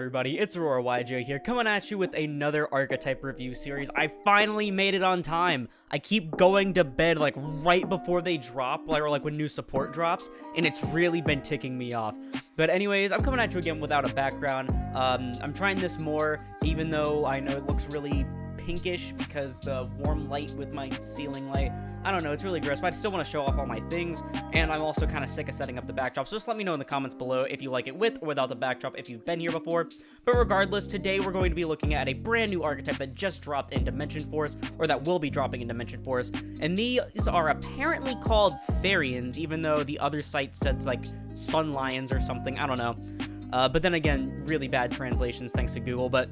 everybody, it's Aurora YJ here, coming at you with another Archetype review series. I finally made it on time. I keep going to bed like right before they drop, or like when new support drops, and it's really been ticking me off. But anyways, I'm coming at you again without a background. I'm trying this more, even though I know it looks really pinkish because the warm light with my ceiling light. I don't know, it's really gross, but I still want to show off all my things, and I'm also kind of sick of setting up the backdrop, so just let me know in the comments below if you like it with or without the backdrop if you've been here before. But regardless, today we're going to be looking at a brand new archetype that just dropped in Dimension Force, or that will be dropping in Dimension Force, and these are apparently called Therions, even though the other site says like Sun Lions or something, I don't know. But then again, really bad translations thanks to Google, but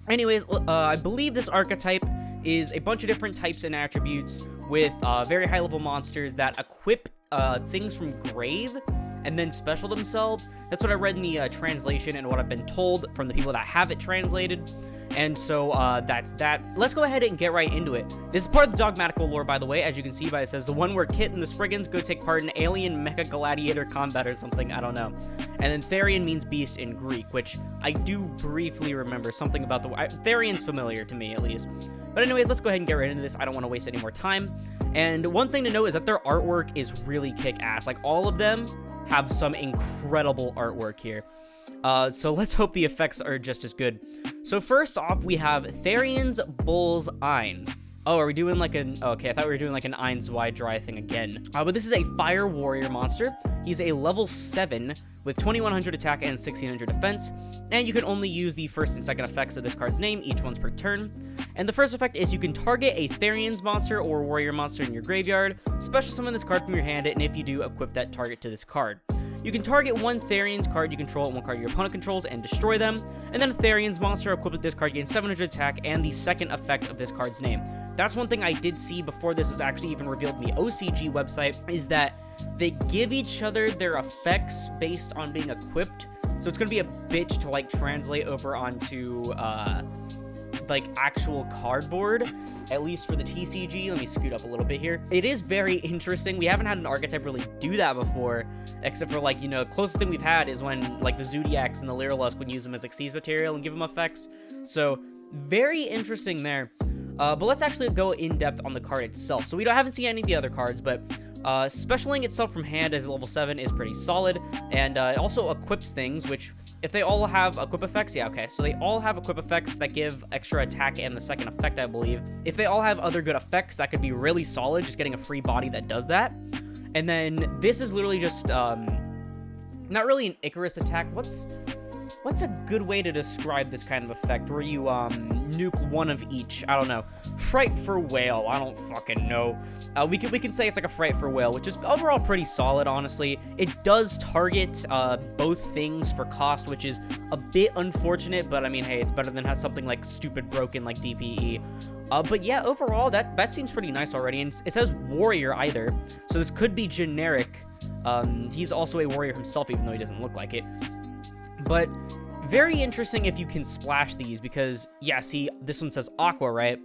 anyways, I believe this archetype is a bunch of different types and attributes with very high level monsters that equip things from Grave and then special themselves. That's what I read in the translation and what I've been told from the people that have it translated. And so that's that. Let's go ahead and get right into it. This is part of the Dogmatical lore, by the way. As you can see by it says the one where Kit and the Spriggans go take part in alien mecha gladiator combat or something, I don't know. And then Therion means beast in Greek, which I do briefly remember something about the Therion's familiar to me at least. But anyways, let's go ahead and get right into this. I don't want to waste any more time. And one thing to note is that their artwork is really kick-ass. Like, all of them have some incredible artwork here. So let's hope the effects are just as good. So first off, we have Therions Bull's Ein. Oh, are we doing like an... Okay, I thought we were doing like an Ein's Wide Dry thing again. But this is a Fire Warrior monster. He's a level 7 with 2100 attack and 1600 defense. And you can only use the first and second effects of this card's name, each once per turn. And the first effect is you can target a Therions monster or warrior monster in your graveyard, special summon this card from your hand, and if you do, equip that target to this card. You can target one Therions card you control and one card your opponent controls and destroy them, and then a Therions monster equipped with this card gains 700 attack and the second effect of this card's name. That's one thing I did see before this was actually even revealed in the OCG website, is that they give each other their effects based on being equipped, so it's going to be a bitch to like translate over onto like actual cardboard, at least for the TCG. Let me scoot up a little bit here. It is very interesting. We haven't had an archetype really do that before, except for like, you know, closest thing we've had is when like the Zodiacs and the Lyrilusk would use them as like seize material and give them effects. So very interesting there. But let's actually go in depth on the card itself. So we haven't seen any of the other cards, but specialing itself from hand as level 7 is pretty solid, and it also equips things, which if they all have equip effects, yeah, okay, so they all have equip effects that give extra attack and the second effect, I believe. If they all have other good effects, that could be really solid, just getting a free body that does that. And then this is literally just not really an Icarus attack. What's a good way to describe this kind of effect where you nuke one of each? I don't know. Fright for Whale, I don't fucking know. We can say it's like a Fright for Whale, which is overall pretty solid, honestly. It does target both things for cost, which is a bit unfortunate, but I mean, hey, it's better than have something like stupid broken like DPE. But yeah, overall, that seems pretty nice already, and it says warrior either, so this could be generic. He's also a warrior himself, even though he doesn't look like it. But very interesting if you can splash these, because yeah, see, this one says aqua, right?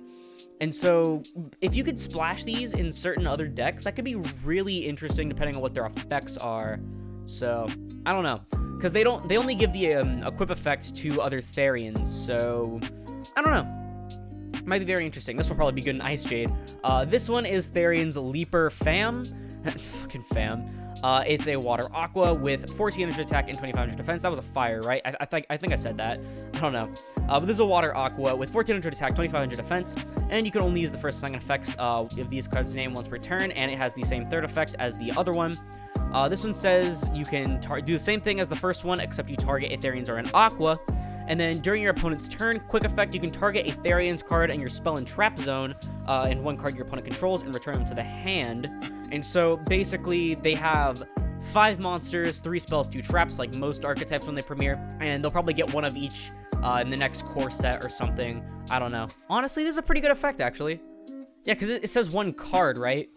And so if you could splash these in certain other decks, that could be really interesting depending on what their effects are. So I don't know, because they only give the equip effect to other Therions, so I don't know. Might be very interesting. This will probably be good in Ice Jade. This one is Therions Leaper Fam. Fucking fam. It's a water aqua with 1400 attack and 2500 defense. That was a fire, right? I think I said that. I don't know. But this is a water aqua with 1400 attack, 2500 defense, and you can only use the first and second effects of these cards' name once per turn, and it has the same third effect as the other one. This one says you can do the same thing as the first one, except you target a Therions or an aqua. And then during your opponent's turn, quick effect, you can target a Therions card and your spell and trap zone, and one card your opponent controls, and return them to the hand. And so basically they have 5 monsters, 3 spells, 2 traps, like most archetypes when they premiere, and they'll probably get one of each in the next core set or something. I don't know. Honestly, this is a pretty good effect, actually. Yeah, because it says 1 card, right?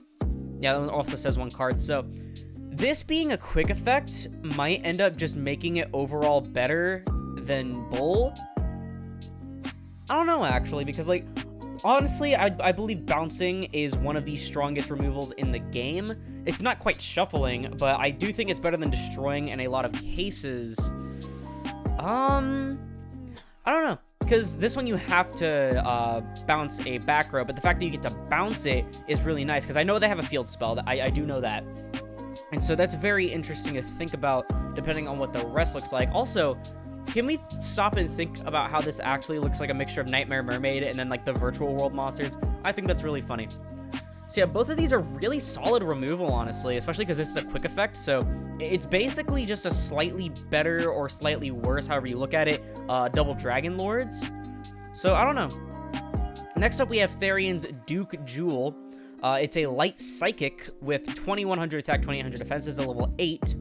Yeah, that one also says 1 card, so this being a quick effect might end up just making it overall better than Bull. I don't know, actually, because like honestly, I believe bouncing is one of the strongest removals in the game. It's not quite shuffling, but I do think it's better than destroying in a lot of cases. I don't know, because this one you have to bounce a back row, but the fact that you get to bounce it is really nice, because I know they have a field spell. I do know that. And so that's very interesting to think about, depending on what the rest looks like. Also, can we stop and think about how this actually looks like a mixture of Nightmare Mermaid and then, like, the virtual world monsters? I think that's really funny. So yeah, both of these are really solid removal, honestly, especially because this is a quick effect, so it's basically just a slightly better or slightly worse, however you look at it, double Dragon Lords. So, I don't know. Next up, we have Therion's Duke Jewel. It's a light psychic with 2100 attack, 2800 defense. This is a level 8.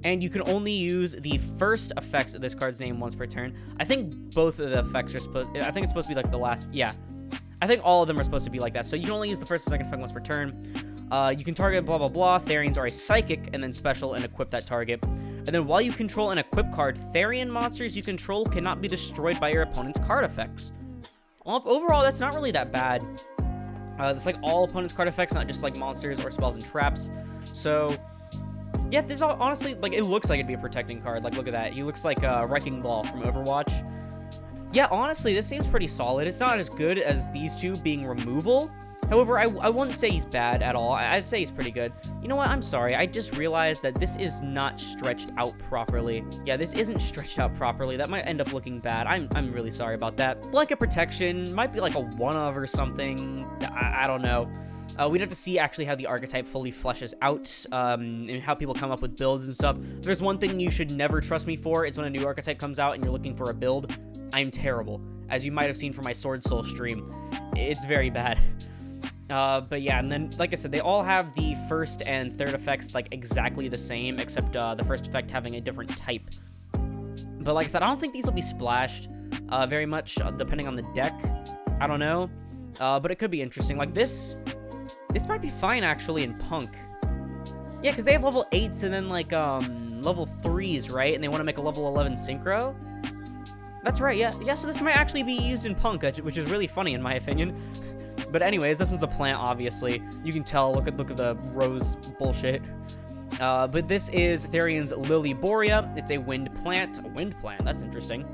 And you can only use the first effects of this card's name once per turn. I think both of the effects are I think it's supposed to be like the last... Yeah. I think all of them are supposed to be like that. So you can only use the first and second effect once per turn. You can target blah, blah, blah. Therions are a psychic, and then special and equip that target. And then while you control an equip card, Therion monsters you control cannot be destroyed by your opponent's card effects. Well, overall, that's not really that bad. It's like all opponent's card effects, not just like monsters or spells and traps. So, yeah, this honestly, like, it looks like it'd be a protecting card. Like, look at that. He looks like Wrecking Ball from Overwatch. Yeah, honestly, this seems pretty solid. It's not as good as these two being removal. However, I wouldn't say he's bad at all. I'd say he's pretty good. You know what? I'm sorry. I just realized that this is not stretched out properly. Yeah, this isn't stretched out properly. That might end up looking bad. I'm really sorry about that. Blanket Protection might be like a one-of or something. I don't know. We'd have to see actually how the archetype fully fleshes out, and how people come up with builds and stuff. If there's one thing you should never trust me for, it's when a new archetype comes out and you're looking for a build. I'm terrible, as you might have seen from my Sword Soul stream. It's very bad. But yeah, and then, like I said, they all have the first and third effects, like, exactly the same, except the first effect having a different type. But like I said, I don't think these will be splashed very much, depending on the deck. I don't know. But it could be interesting. Like, this might be fine, actually, in Punk. Yeah, because they have level 8s and then, like, level 3s, right? And they want to make a level 11 Synchro? That's right, yeah. Yeah, so this might actually be used in Punk, which is really funny, in my opinion. But anyways, this one's a plant, obviously. You can tell, look at the rose bullshit. But this is Therion's Lily Borea. It's a wind plant. A wind plant, that's interesting.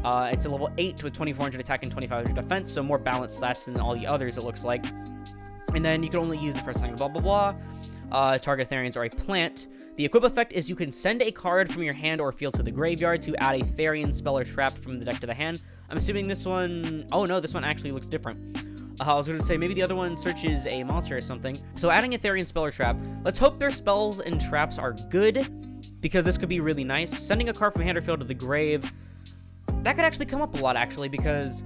It's a level 8 with 2400 attack and 2500 defense, so more balanced stats than all the others, it looks like. And then you can only use the first thing, blah, blah, blah. Target Therions are a plant. The equip effect is you can send a card from your hand or field to the graveyard to add a Therion spell or trap from the deck to the hand. I'm assuming this one... Oh, no, this one actually looks different. I was going to say, maybe the other one searches a monster or something. So adding a Therion spell or trap. Let's hope their spells and traps are good, because this could be really nice. Sending a card from hand or field to the grave. That could actually come up a lot, actually, because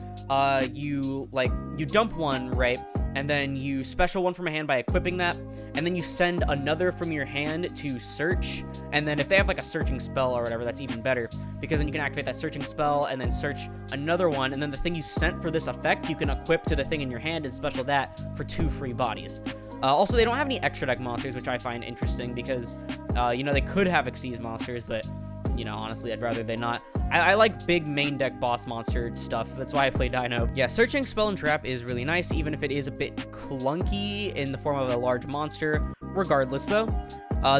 you dump one, right? And then you special one from a hand by equipping that, and then you send another from your hand to search, and then if they have like a searching spell or whatever, that's even better, because then you can activate that searching spell and then search another one, and then the thing you sent for this effect, you can equip to the thing in your hand and special that for 2 free bodies. Also, they don't have any extra deck monsters, which I find interesting, because, you know, they could have Xyz monsters, but, you know, honestly, I'd rather they not. I like big main deck boss monster stuff. That's why I play Dino. Yeah, searching spell and trap is really nice, even if it is a bit clunky in the form of a large monster. Regardless, though,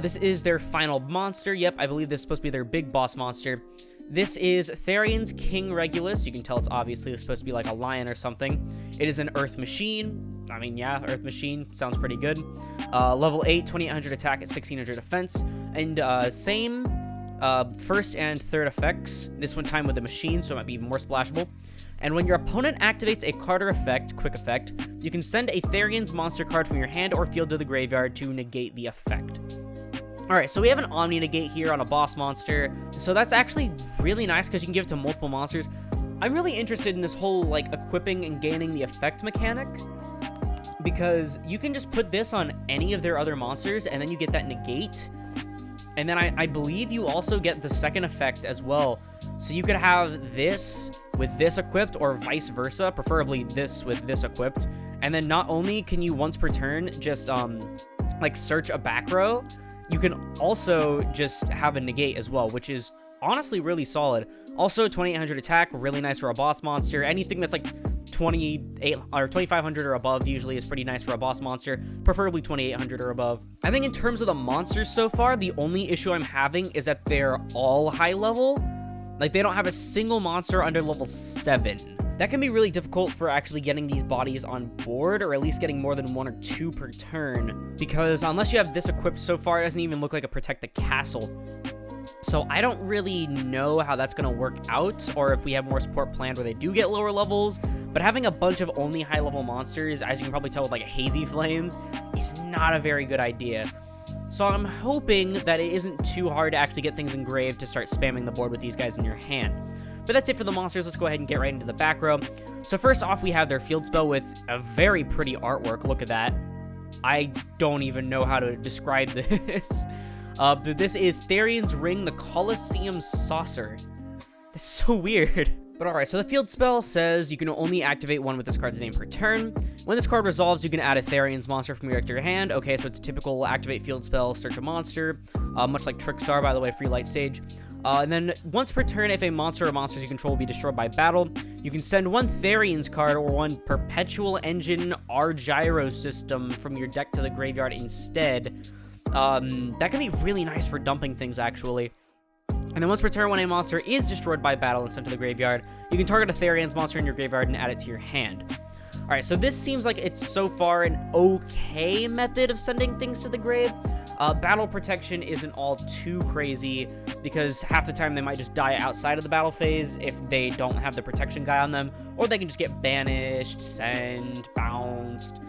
this is their final monster. Yep, I believe this is supposed to be their big boss monster. This is Therion's King Regulus. You can tell it's obviously supposed to be like a lion or something. It is an Earth Machine. I mean, yeah, Earth Machine sounds pretty good. Level 8, 2800 attack at 1600 defense. And same... first and third effects, this one time with the machine, so it might be even more splashable. And when your opponent activates a card or effect, quick effect, you can send a Therion's monster card from your hand or field to the graveyard to negate the effect. Alright, so we have an Omni Negate here on a boss monster, so that's actually really nice because you can give it to multiple monsters. I'm really interested in this whole, like, equipping and gaining the effect mechanic, because you can just put this on any of their other monsters, and then you get that negate. And then I believe you also get the second effect as well. So you could have this with this equipped, or vice versa, preferably this with this equipped. And then not only can you once per turn just like search a back row, you can also just have a negate as well, which is honestly really solid. Also 2800 attack, really nice for a boss monster. Anything that's like 28 or 2500 or above usually is pretty nice for a boss monster, preferably 2800 or above. I think in terms of the monsters so far, the only issue I'm having is that they're all high level. Like, they don't have a single monster under level 7. That can be really difficult for actually getting these bodies on board, or at least getting more than 1 or 2 per turn, because unless you have this equipped so far, it doesn't even look like a Protect the Castle. So I don't really know how that's going to work out, or if we have more support planned where they do get lower levels, but having a bunch of only high-level monsters, as you can probably tell with like Hazy Flames, is not a very good idea. So I'm hoping that it isn't too hard to actually get things engraved to start spamming the board with these guys in your hand. But that's it for the monsters. Let's go ahead and get right into the back row. So first off, we have their field spell with a very pretty artwork. Look at that. I don't even know how to describe this. This is Therion's Ring, the Colosseum Saucer. That's so weird. But alright, so the field spell says you can only activate one with this card's name per turn. When this card resolves, you can add a Therion's monster from your deck to your hand. Okay, so it's a typical activate field spell, search a monster, much like Trickstar, by the way, free light stage. And then once per turn, if a monster or monsters you control will be destroyed by battle, you can send one Therions card or one Perpetual Engine Argyros system from your deck to the graveyard instead. That can be really nice for dumping things, actually. And then once per turn, when a monster is destroyed by battle and sent to the graveyard, you can target a Therion's monster in your graveyard and add it to your hand. Alright, so this seems like it's so far an okay method of sending things to the grave. Battle protection isn't all too crazy, because half the time they might just die outside of the battle phase if they don't have the protection guy on them, or they can just get banished, sent, bounced,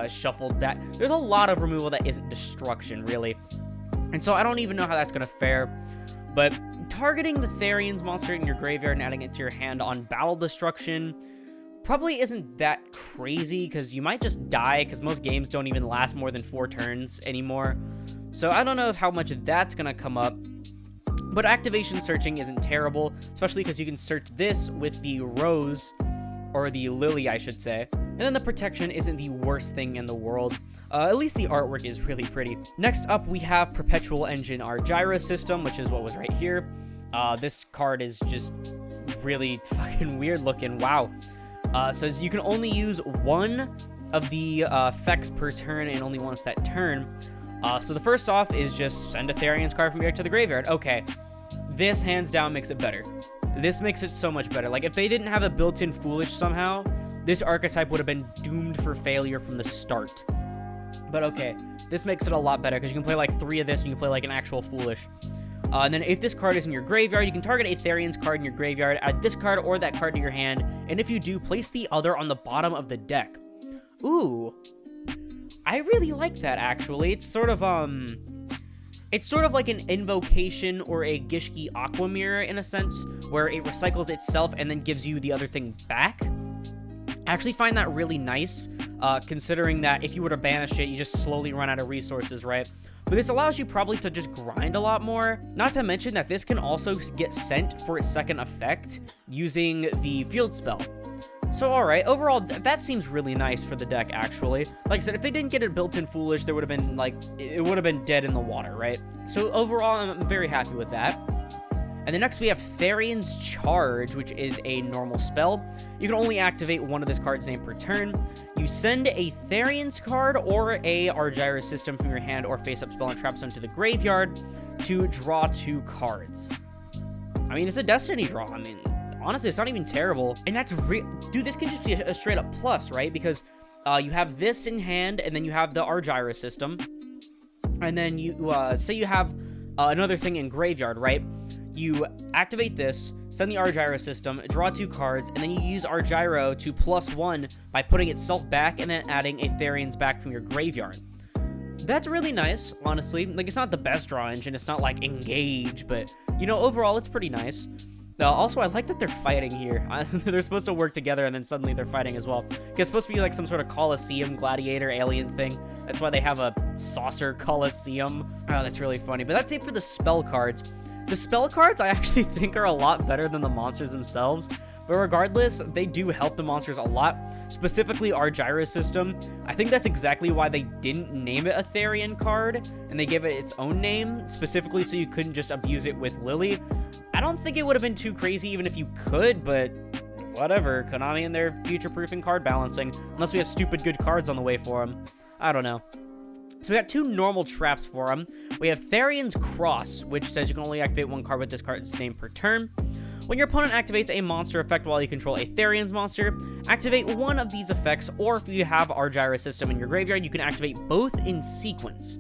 shuffled. There's a lot of removal that isn't destruction, really. And so I don't even know how that's going to fare, but targeting the Therion's monster in your graveyard and adding it to your hand on battle destruction probably isn't that crazy, because you might just die, because most games don't even last more than 4 turns anymore. So I don't know how much that's going to come up. But activation searching isn't terrible, especially because you can search this with the Rose, or the Lily, I should say. And then the protection isn't the worst thing in the world. At least the artwork is really pretty. Next up, we have Perpetual Engine Argyros system, which is what was right here. This card is just really fucking weird looking. Wow. So you can only use one of the effects per turn, and only once that turn. So the first off is just send a Therion's card from your deck to the graveyard. Okay, this hands down makes it better. This makes it so much better. Like, if they didn't have a built-in Foolish somehow, this archetype would have been doomed for failure from the start. But okay, this makes it a lot better, because you can play like 3 of this, and you can play like an actual Foolish. And then if this card is in your graveyard, you can target a Therion's card in your graveyard, add this card or that card to your hand, and if you do, place the other on the bottom of the deck. Ooh, I really like that, actually. It's sort of like an invocation or a Gishki Aqua Mirror, in a sense, where it recycles itself and then gives you the other thing back. I actually find that really nice, considering that if you were to banish it, you just slowly run out of resources, right? But this allows you probably to just grind a lot more. Not to mention that this can also get sent for its second effect using the field spell. So alright, overall, that seems really nice for the deck, actually. Like I said, if they didn't get it built in Foolish, there would have been, like, it would have been dead in the water, right? So overall, I'm very happy with that. And then next we have Therions Charge, which is a normal spell. You can only activate one of this card's name per turn. You send a Therion's card or a Argyros system from your hand or face-up spell and trap zone to the graveyard to draw 2 cards. I mean, it's a Destiny draw. I mean, honestly, it's not even terrible. And that's dude, this can just be a straight-up plus, right? Because you have this in hand, and then you have the Argyros system. And then you, say you have another thing in graveyard, right? You activate this, send the Argyro system, draw 2 cards, and then you use Argyro to +1 by putting itself back and then adding a Therion's back from your graveyard. That's really nice, honestly. Like, it's not the best draw engine, it's not like Engage, but, you know, overall, it's pretty nice. Also, I like that they're fighting here. They're supposed to work together, and then suddenly they're fighting as well. Because it's supposed to be like some sort of Colosseum gladiator alien thing. That's why they have a saucer Colosseum. Oh, that's really funny. But that's it for the spell cards. The spell cards, I actually think, are a lot better than the monsters themselves. But regardless, they do help the monsters a lot. Specifically, Argyros system. I think that's exactly why they didn't name it a Therion card, and they gave it its own name, specifically so you couldn't just abuse it with Lily. I don't think it would have been too crazy even if you could, but whatever. Konami and their future-proofing card balancing. Unless we have stupid good cards on the way for them. I don't know. So we got 2 normal traps for them. We have Therion's Cross, which says you can only activate 1 card with this card's name per turn. When your opponent activates a monster effect while you control a Therions monster, activate one of these effects, or if you have Argyros system in your graveyard, you can activate both in sequence.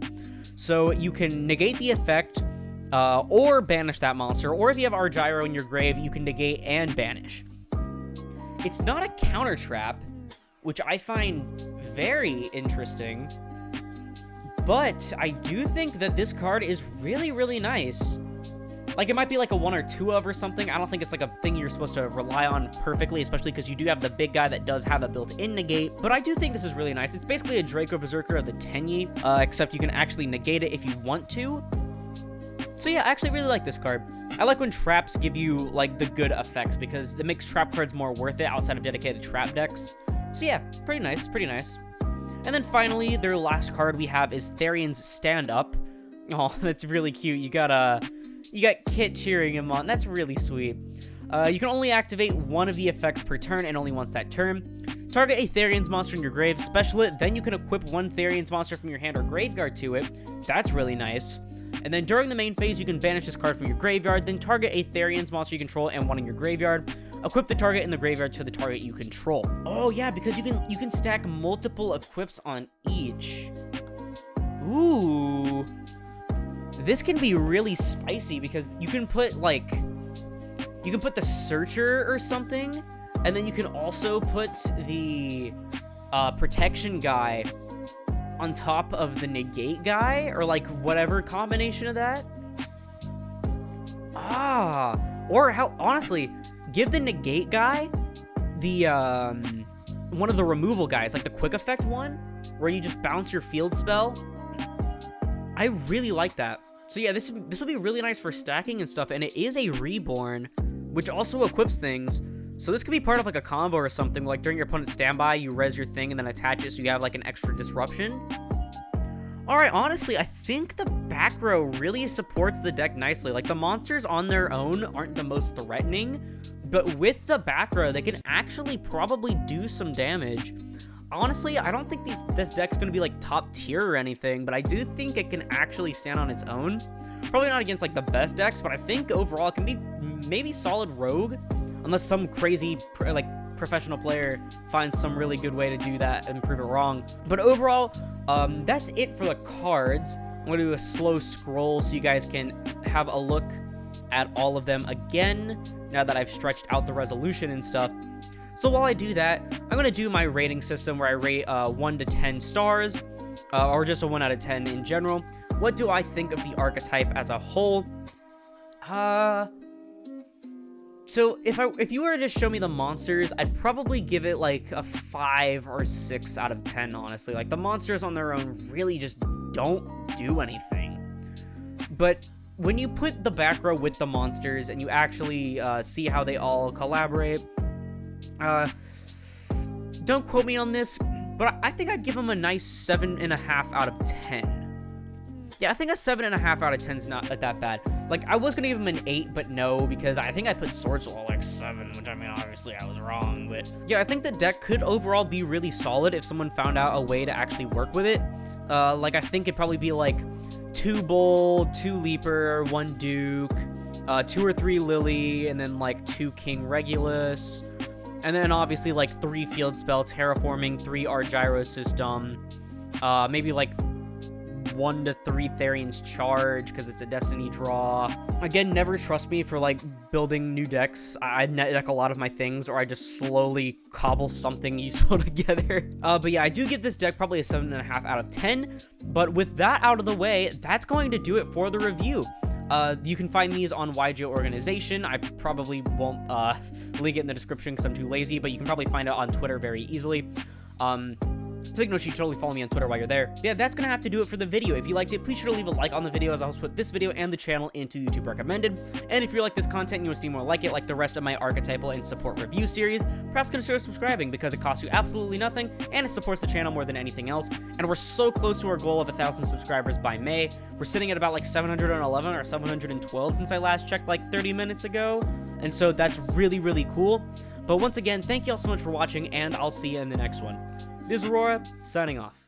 So you can negate the effect, or banish that monster, or if you have Argyro in your grave, you can negate and banish. It's not a counter trap, which I find very interesting, but I do think that this card is really, really nice. Like, it might be like a 1 or 2 of or something. I don't think it's like a thing you're supposed to rely on perfectly, especially because you do have the big guy that does have a built-in negate. But I do think this is really nice. It's basically a Draco Berserker of the Tenyi, except you can actually negate it if you want to. So yeah, I actually really like this card. I like when traps give you, like, the good effects, because it makes trap cards more worth it outside of dedicated trap decks. So yeah, pretty nice, pretty nice. And then finally, their last card we have is Therions Stand Up. Oh, that's really cute. You got Kit cheering him on. That's really sweet. You can only activate one of the effects per turn, and only once that turn. Target a Therions monster in your grave, special it, then you can equip one Therions monster from your hand or graveyard to it. That's really nice. And then during the main phase, you can banish this card from your graveyard, then target a Therions monster you control and one in your graveyard. Equip the target in the graveyard to the target you control. Oh yeah, because you can stack multiple equips on each. Ooh. This can be really spicy because you can put, like, the Searcher or something, and then you can also put the protection guy on top of the negate guy, or like whatever combination of that. Or how, honestly, give the negate guy the one of the removal guys, like the quick effect one, where you just bounce your field spell. I really like that. So yeah, this would be really nice for stacking and stuff, and it is a reborn, which also equips things. So this could be part of like a combo or something, like during your opponent's standby, you res your thing and then attach it so you have like an extra disruption. Alright, honestly, I think the back row really supports the deck nicely. Like, the monsters on their own aren't the most threatening, but with the back row, they can actually probably do some damage. Honestly, I don't think this deck's going to be, like, top tier or anything, but I do think it can actually stand on its own. Probably not against, like, the best decks, but I think overall it can be maybe solid rogue, unless some crazy, professional player finds some really good way to do that and prove it wrong. But overall, that's it for the cards. I'm going to do a slow scroll so you guys can have a look at all of them again, now that I've stretched out the resolution and stuff. So while I do that, I'm going to do my rating system where I rate 1 to 10 stars, or just a 1 out of 10 in general. What do I think of the archetype as a whole? So if you were to just show me the monsters, I'd probably give it like a 5 or 6 out of 10, honestly. Like, the monsters on their own really just don't do anything. But when you put the back row with the monsters and you actually see how they all collaborate, don't quote me on this, but I think I'd give them a nice 7.5 out of 10. Yeah, I think a 7.5 out of 10 is not that bad. Like, I was gonna give him an 8, but no, because I think I put Sword Soul like 7, which, I mean, obviously I was wrong, but yeah, I think the deck could overall be really solid if someone found out a way to actually work with it. Like, I think it'd probably be like 2 Bull, 2 Leaper, 1 Duke, 2 or 3 Lily, and then like 2 King Regulus, and then obviously like 3 Field Spell Terraforming, 3 Argyros system, maybe like 1 to 3 Therions Charge, because it's a Destiny draw. Again, never trust me for, like, building new decks. I net deck a lot of my things, or I just slowly cobble something useful together. But yeah, I do give this deck probably a 7.5 out of 10. But with that out of the way, that's going to do it for the review. You can find these on YJ Organization. I probably won't link it in the description because I'm too lazy, but you can probably find it on Twitter very easily. So you know, you should totally follow me on Twitter while you're there. Yeah, that's gonna have to do it for the video. If you liked it, please sure to leave a like on the video, as I also put this video and the channel into YouTube recommended. And if you like this content and you want to see more like it, like the rest of my archetypal and support review series, perhaps consider subscribing, because it costs you absolutely nothing and it supports the channel more than anything else. And we're so close to our goal of 1,000 subscribers by May. We're sitting at about like 711 or 712 since I last checked like 30 minutes ago. And so that's really, really cool. But once again, thank you all so much for watching, and I'll see you in the next one. This is Aurora, signing off.